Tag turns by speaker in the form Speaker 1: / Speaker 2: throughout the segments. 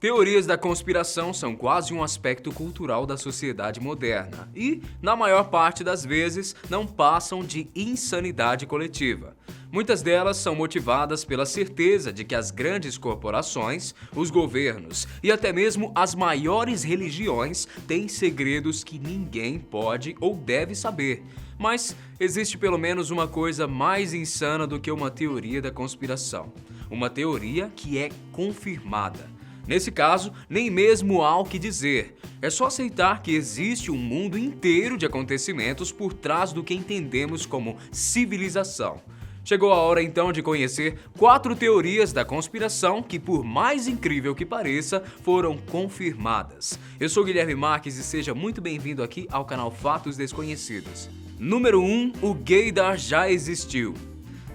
Speaker 1: Teorias da conspiração são quase um aspecto cultural da sociedade moderna e, na maior parte das vezes, não passam de insanidade coletiva. Muitas delas são motivadas pela certeza de que as grandes corporações, os governos e até mesmo as maiores religiões têm segredos que ninguém pode ou deve saber. Mas existe pelo menos uma coisa mais insana do que uma teoria da conspiração. Uma teoria que é confirmada. Nesse caso, nem mesmo há o que dizer. É só aceitar que existe um mundo inteiro de acontecimentos por trás do que entendemos como civilização. Chegou a hora então de conhecer 4 teorias da conspiração que, por mais incrível que pareça, foram confirmadas. Eu sou Guilherme Marques e seja muito bem-vindo aqui ao canal Fatos Desconhecidos. Número 1. O gaydar já existiu.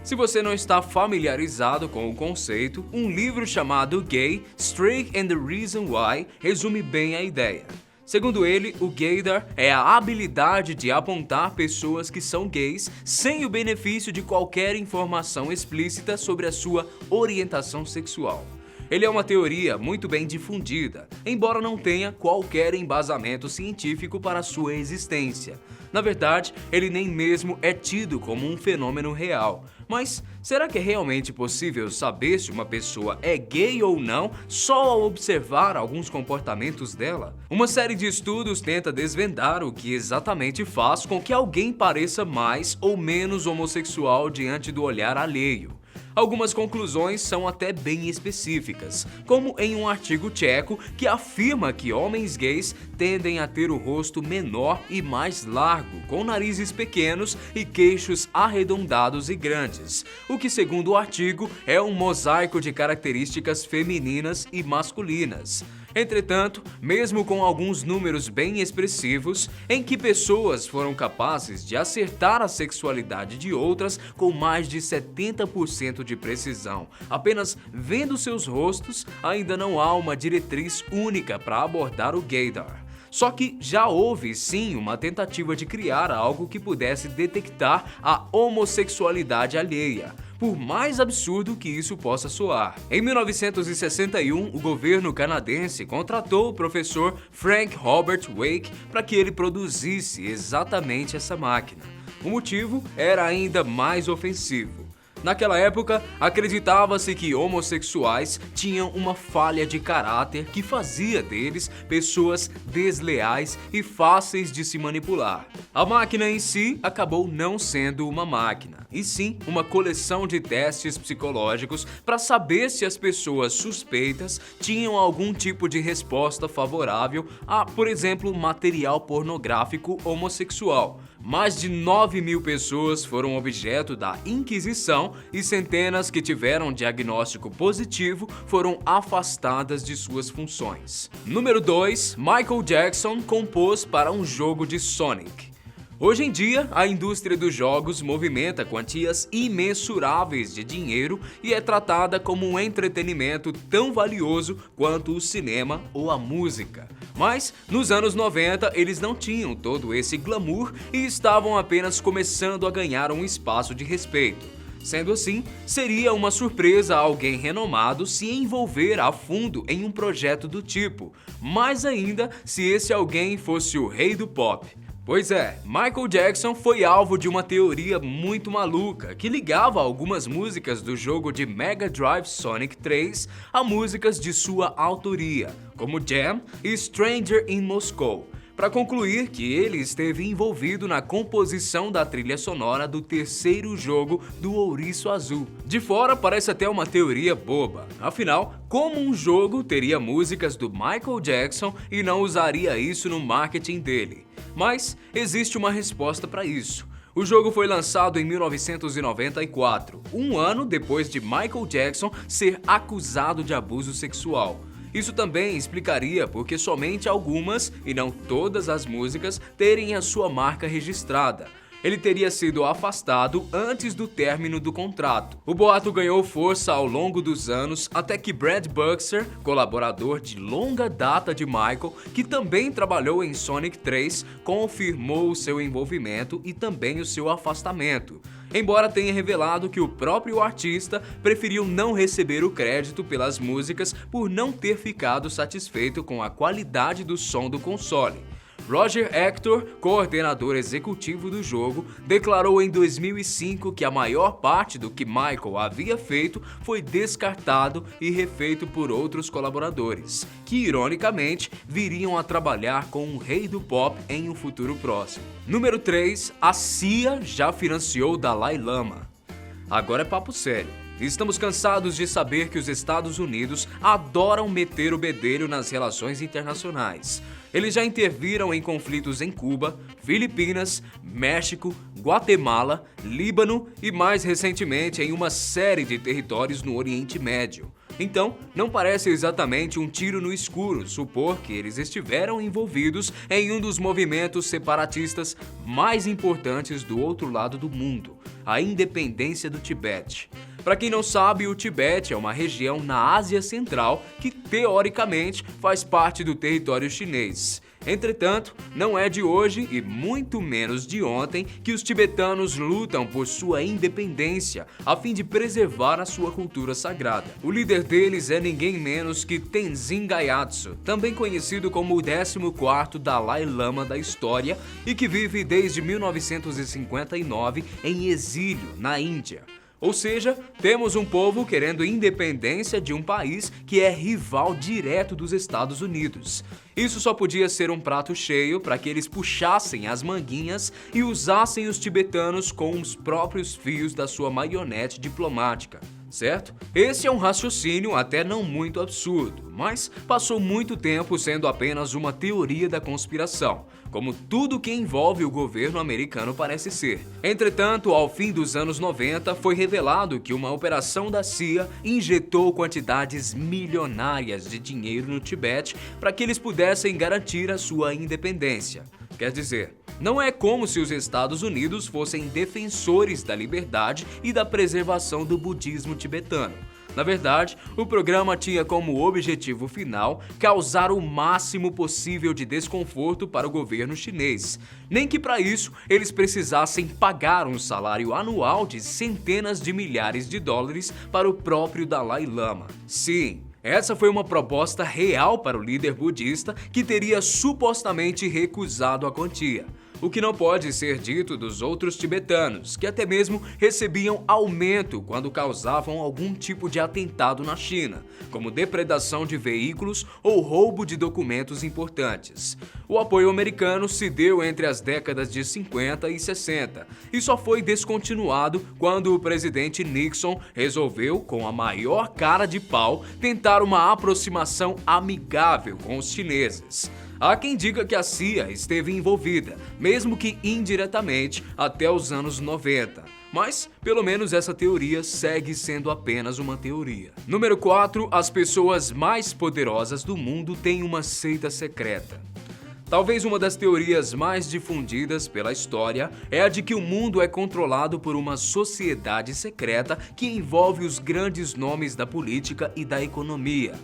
Speaker 1: Se você não está familiarizado com o conceito, um livro chamado Gay, Straight and the Reason Why resume bem a ideia. Segundo ele, o gaydar é a habilidade de apontar pessoas que são gays sem o benefício de qualquer informação explícita sobre a sua orientação sexual. Ele é uma teoria muito bem difundida, embora não tenha qualquer embasamento científico para sua existência. Na verdade, ele nem mesmo é tido como um fenômeno real. Mas será que é realmente possível saber se uma pessoa é gay ou não só ao observar alguns comportamentos dela? Uma série de estudos tenta desvendar o que exatamente faz com que alguém pareça mais ou menos homossexual diante do olhar alheio. Algumas conclusões são até bem específicas, como em um artigo tcheco que afirma que homens gays tendem a ter o rosto menor e mais largo, com narizes pequenos e queixos arredondados e grandes, o que, segundo o artigo, é um mosaico de características femininas e masculinas. Entretanto, mesmo com alguns números bem expressivos, em que pessoas foram capazes de acertar a sexualidade de outras com mais de 70% de precisão, apenas vendo seus rostos, ainda não há uma diretriz única para abordar o gaydar. Só que já houve sim uma tentativa de criar algo que pudesse detectar a homossexualidade alheia, por mais absurdo que isso possa soar. Em 1961, o governo canadense contratou o professor Frank Robert Wake para que ele produzisse exatamente essa máquina. O motivo era ainda mais ofensivo. Naquela época, acreditava-se que homossexuais tinham uma falha de caráter que fazia deles pessoas desleais e fáceis de se manipular. A máquina em si acabou não sendo uma máquina, e sim uma coleção de testes psicológicos para saber se as pessoas suspeitas tinham algum tipo de resposta favorável a, por exemplo, material pornográfico homossexual. Mais de 9.000 pessoas foram objeto da Inquisição e centenas que tiveram diagnóstico positivo foram afastadas de suas funções. Número 2. Michael Jackson compôs para um jogo de Sonic. Hoje em dia, a indústria dos jogos movimenta quantias imensuráveis de dinheiro e é tratada como um entretenimento tão valioso quanto o cinema ou a música. Mas, nos anos 90, eles não tinham todo esse glamour e estavam apenas começando a ganhar um espaço de respeito. Sendo assim, seria uma surpresa a alguém renomado se envolver a fundo em um projeto do tipo, mais ainda se esse alguém fosse o rei do pop. Pois é, Michael Jackson foi alvo de uma teoria muito maluca que ligava algumas músicas do jogo de Mega Drive Sonic 3 a músicas de sua autoria, como Jam e Stranger in Moscow, para concluir que ele esteve envolvido na composição da trilha sonora do terceiro jogo do Ouriço Azul. De fora parece até uma teoria boba, afinal, como um jogo teria músicas do Michael Jackson e não usaria isso no marketing dele? Mas existe uma resposta para isso. O jogo foi lançado em 1994, um ano depois de Michael Jackson ser acusado de abuso sexual. Isso também explicaria porque somente algumas, e não todas as músicas, terem a sua marca registrada. ele teria sido afastado antes do término do contrato. O boato ganhou força ao longo dos anos até que Brad Buxer, colaborador de longa data de Michael, que também trabalhou em Sonic 3, confirmou o seu envolvimento e também o seu afastamento. Embora tenha revelado que o próprio artista preferiu não receber o crédito pelas músicas por não ter ficado satisfeito com a qualidade do som do console. Roger Hector, coordenador executivo do jogo, declarou em 2005 que a maior parte do que Michael havia feito foi descartado e refeito por outros colaboradores, que ironicamente viriam a trabalhar com o rei do pop em um futuro próximo. Número 3. A CIA já financiou Dalai Lama. Agora é papo sério. Estamos cansados de saber que os Estados Unidos adoram meter o bedelho nas relações internacionais. Eles já interviram em conflitos em Cuba, Filipinas, México, Guatemala, Líbano e mais recentemente em uma série de territórios no Oriente Médio. Então, não parece exatamente um tiro no escuro supor que eles estiveram envolvidos em um dos movimentos separatistas mais importantes do outro lado do mundo, a independência do Tibete. Para quem não sabe, o Tibete é uma região na Ásia Central que, teoricamente, faz parte do território chinês. Entretanto, não é de hoje e muito menos de ontem que os tibetanos lutam por sua independência a fim de preservar a sua cultura sagrada. O líder deles é ninguém menos que Tenzin Gyatso, também conhecido como o 14º Dalai Lama da história e que vive desde 1959 em exílio na Índia. Ou seja, temos um povo querendo independência de um país que é rival direto dos Estados Unidos. Isso só podia ser um prato cheio para que eles puxassem as manguinhas e usassem os tibetanos com os próprios fios da sua marionete diplomática. Certo? Esse é um raciocínio até não muito absurdo, mas passou muito tempo sendo apenas uma teoria da conspiração, como tudo que envolve o governo americano parece ser. Entretanto, ao fim dos anos 90, foi revelado que uma operação da CIA injetou quantidades milionárias de dinheiro no Tibete para que eles pudessem garantir a sua independência. Quer dizer, não é como se os Estados Unidos fossem defensores da liberdade e da preservação do budismo tibetano. Na verdade, o programa tinha como objetivo final causar o máximo possível de desconforto para o governo chinês, nem que para isso eles precisassem pagar um salário anual de centenas de milhares de dólares para o próprio Dalai Lama. Sim, essa foi uma proposta real para o líder budista que teria supostamente recusado a quantia. O que não pode ser dito dos outros tibetanos, que até mesmo recebiam aumento quando causavam algum tipo de atentado na China, como depredação de veículos ou roubo de documentos importantes. O apoio americano se deu entre as décadas de 50 e 60 e só foi descontinuado quando o presidente Nixon resolveu, com a maior cara de pau, tentar uma aproximação amigável com os chineses. Há quem diga que a CIA esteve envolvida, mesmo que indiretamente, até os anos 90. Mas, pelo menos essa teoria segue sendo apenas uma teoria. Número 4. As pessoas mais poderosas do mundo têm uma seita secreta. Talvez uma das teorias mais difundidas pela história é a de que o mundo é controlado por uma sociedade secreta que envolve os grandes nomes da política e da economia.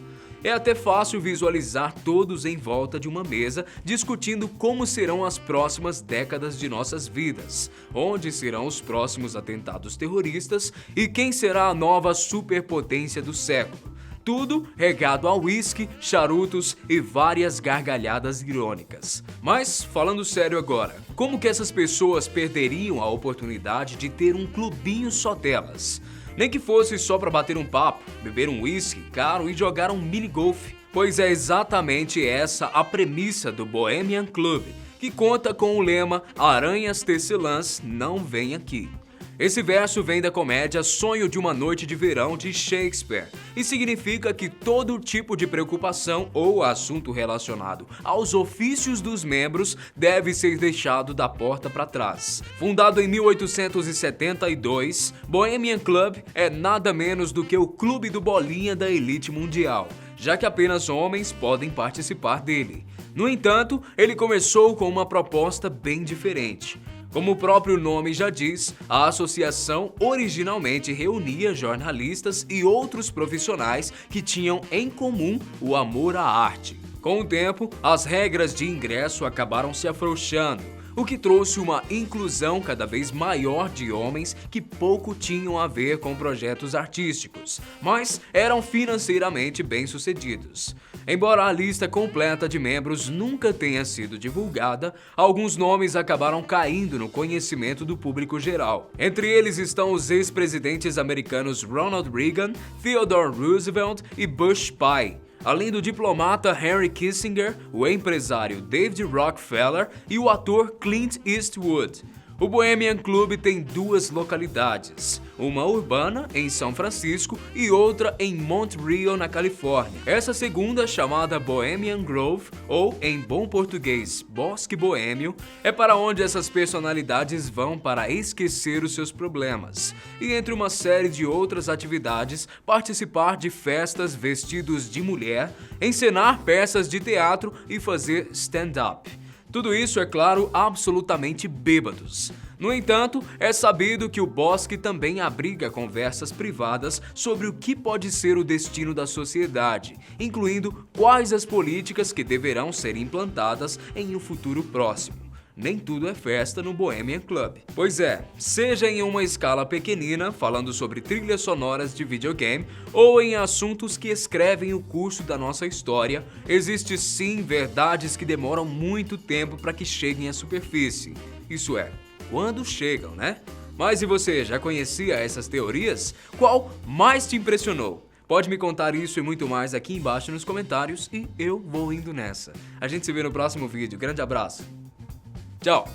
Speaker 1: É até fácil visualizar todos em volta de uma mesa discutindo como serão as próximas décadas de nossas vidas, onde serão os próximos atentados terroristas e quem será a nova superpotência do século. Tudo regado a uísque, charutos e várias gargalhadas irônicas. Mas, falando sério agora, como que essas pessoas perderiam a oportunidade de ter um clubinho só delas? Nem que fosse só para bater um papo, beber um uísque caro e jogar um mini-golfe. Pois é exatamente essa a premissa do Bohemian Club, que conta com o lema Aranhas Tecelãs não vem aqui. Esse verso vem da comédia Sonho de uma Noite de Verão de Shakespeare e significa que todo tipo de preocupação ou assunto relacionado aos ofícios dos membros deve ser deixado da porta para trás. Fundado em 1872, Bohemian Club é nada menos do que o clube do bolinha da elite mundial, já que apenas homens podem participar dele. No entanto, ele começou com uma proposta bem diferente. Como o próprio nome já diz, a associação originalmente reunia jornalistas e outros profissionais que tinham em comum o amor à arte. Com o tempo, as regras de ingresso acabaram se afrouxando, o que trouxe uma inclusão cada vez maior de homens que pouco tinham a ver com projetos artísticos, mas eram financeiramente bem-sucedidos. Embora a lista completa de membros nunca tenha sido divulgada, alguns nomes acabaram caindo no conhecimento do público geral. Entre eles estão os ex-presidentes americanos Ronald Reagan, Theodore Roosevelt e Bush pai, além do diplomata Henry Kissinger, o empresário David Rockefeller e o ator Clint Eastwood. O Bohemian Club tem duas localidades, uma urbana, em São Francisco, e outra em Montreal, na Califórnia. Essa segunda, chamada Bohemian Grove, ou em bom português, Bosque Boêmio, é para onde essas personalidades vão para esquecer os seus problemas e, entre uma série de outras atividades, participar de festas vestidos de mulher, encenar peças de teatro e fazer stand-up. Tudo isso, é claro, absolutamente bêbados. No entanto, é sabido que o Bosque também abriga conversas privadas sobre o que pode ser o destino da sociedade, incluindo quais as políticas que deverão ser implantadas em um futuro próximo. Nem tudo é festa no Bohemian Club. Pois é, seja em uma escala pequenina, falando sobre trilhas sonoras de videogame, ou em assuntos que escrevem o curso da nossa história, existe sim verdades que demoram muito tempo para que cheguem à superfície. Isso é, quando chegam, né? Mas e você, já conhecia essas teorias? Qual mais te impressionou? Pode me contar isso e muito mais aqui embaixo nos comentários e eu vou indo nessa. A gente se vê no próximo vídeo. Grande abraço. Tchau!